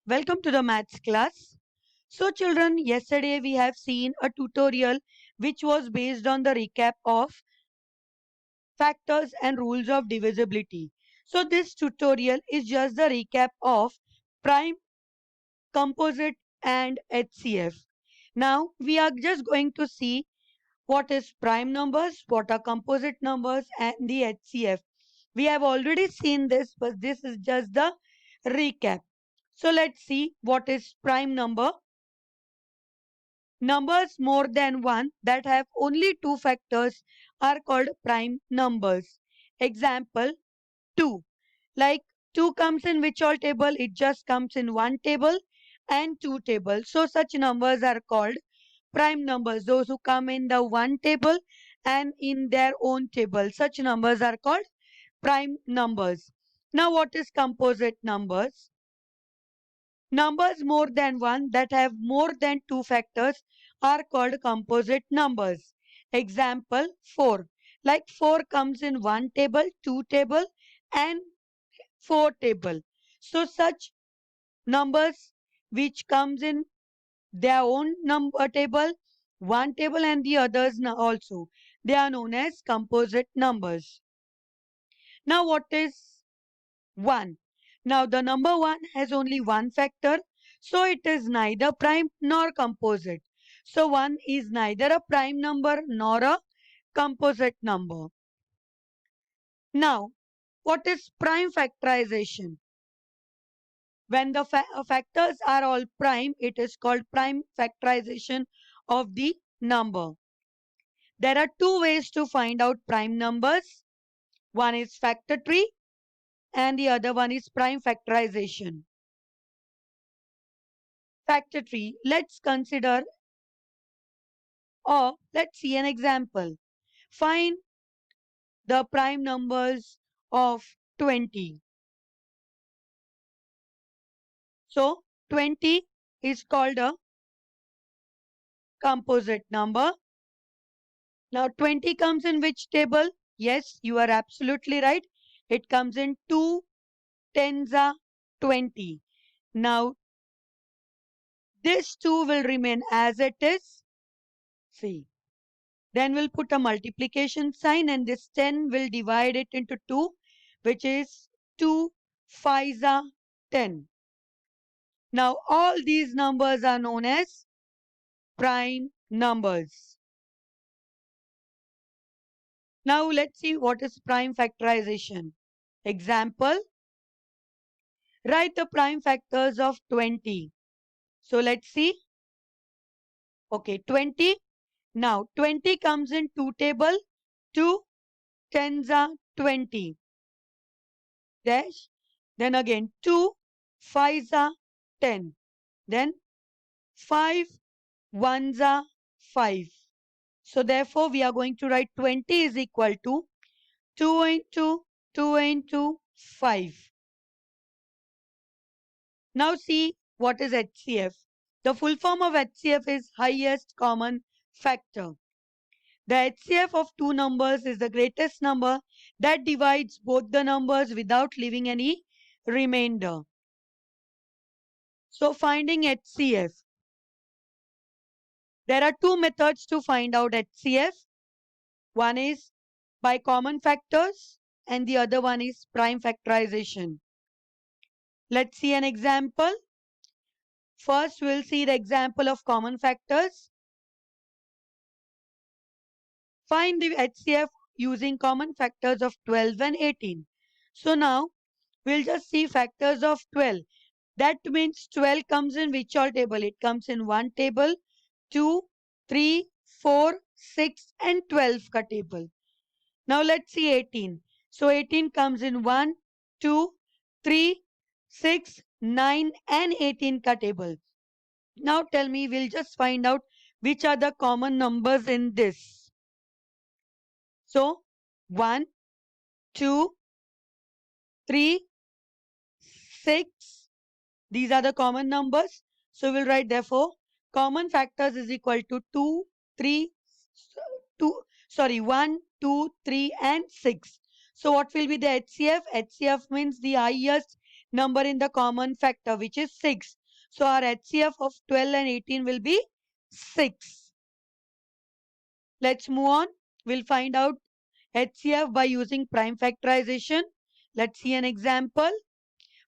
Welcome to the maths class. So children, yesterday we have seen a tutorial which was based on the recap of factors and rules of divisibility. So this tutorial is just the recap of prime, composite and HCF. Now we are just going to see what is prime numbers, what are composite numbers and the HCF. We have already seen this, but this is just the recap. So let's see what is prime number. Numbers more than one that have only two factors are called prime numbers. Example 2. Like 2 comes in which all table? It just comes in one table and two tables. So such numbers are called prime numbers. Those who come in the one table and in their own table. Such numbers are called prime numbers. Now what is composite numbers? Numbers more than one that have more than two factors are called composite numbers. Example 4. Like 4 comes in one table, two table and four table. So such numbers which comes in their own number table, one table and the others also. They are known as composite numbers. Now what is 1? Now the number 1 has only one factor, so it is neither prime nor composite. So 1 is neither a prime number nor a composite number. Now, what is prime factorization? When the factors are all prime, it is called prime factorization of the number. There are two ways to find out prime numbers. One is factor tree and the other one is prime factorization. Factor tree, let's consider or let's see an example. Find the prime numbers of 20. So 20 is called a composite number. Now 20 comes in which table? Yes, you are absolutely right. It comes in 2 tens are 20. Now this 2 will remain as it is. See. Then we'll put a multiplication sign and this 10 will divide it into 2, which is 2 5s are 10. Now all these numbers are known as prime numbers. Now let's see what is prime factorization. Example, write the prime factors of 20. So let's see. Okay, 20. Now 20 comes in 2 table. 2 tens are 20. Dash. Then again 2 5s are 10. Then 5 ones are 5. So therefore we are going to write 20 is equal to 2 into 2 into 5. Now see what is HCF. The full form of HCF is highest common factor. The HCF of two numbers is the greatest number that divides both the numbers without leaving any remainder. So finding HCF. There are two methods to find out HCF. One is by common factors and the other one is prime factorization. Let's see an example. First, we'll see the example of common factors. Find the HCF using common factors of 12 and 18. So now, we'll just see factors of 12. That means 12 comes in which all table? It comes in one table, 2, 3, 4, 6 and 12 ka table. Now let's see 18. So 18 comes in 1, 2, 3, 6, 9 and 18 ka table. Now tell me, we'll just find out which are the common numbers in this. So 1, 2, 3, 6. These are the common numbers. So we'll write therefore common factors is equal to 2, 3, 1, 2, 3 and 6. So what will be the HCF? HCF means the highest number in the common factor, which is 6. So our HCF of 12 and 18 will be 6. Let's move on. We'll find out HCF by using prime factorization. Let's see an example.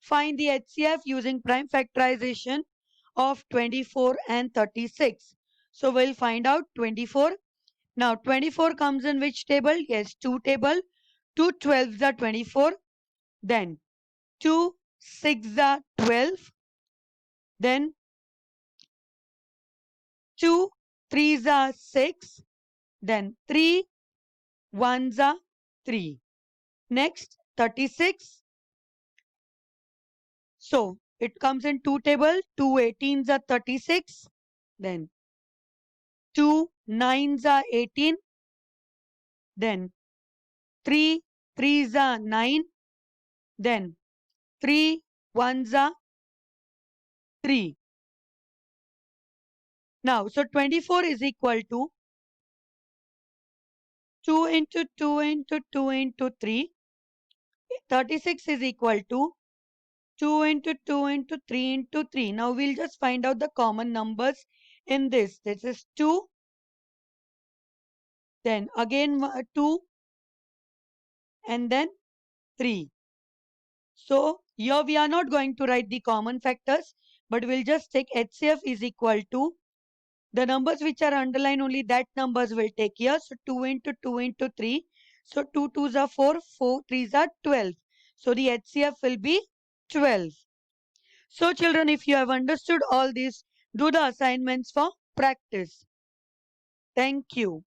Find the HCF using prime factorization of 24 and 36. So we'll find out 24. Now 24 comes in which table? Yes, 2 table. 2 12s are 24. Then 2 6 are 12. Then 2 3s are 6. Then 3 1s are 3. Next 36. So it comes in 2 table. 2 18s are 36. Then 2 9s are 18. Then 3 3s are 9. Then 3 1s are 3. Now, so 24 is equal to 2 into 2 into 2 into 3. 36 is equal to 2 into 2 into 3 into 3. Now, we'll just find out the common numbers in this. This is 2. Then again 2. And then 3. So, here we are not going to write the common factors, but we'll just take HCF is equal to the numbers which are underlined, only that numbers will take here. So 2 into 2 into 3. So 2 2s are 4, 4 3s are 12. So the HCF will be 12. So children, if you have understood all this, do the assignments for practice. Thank you.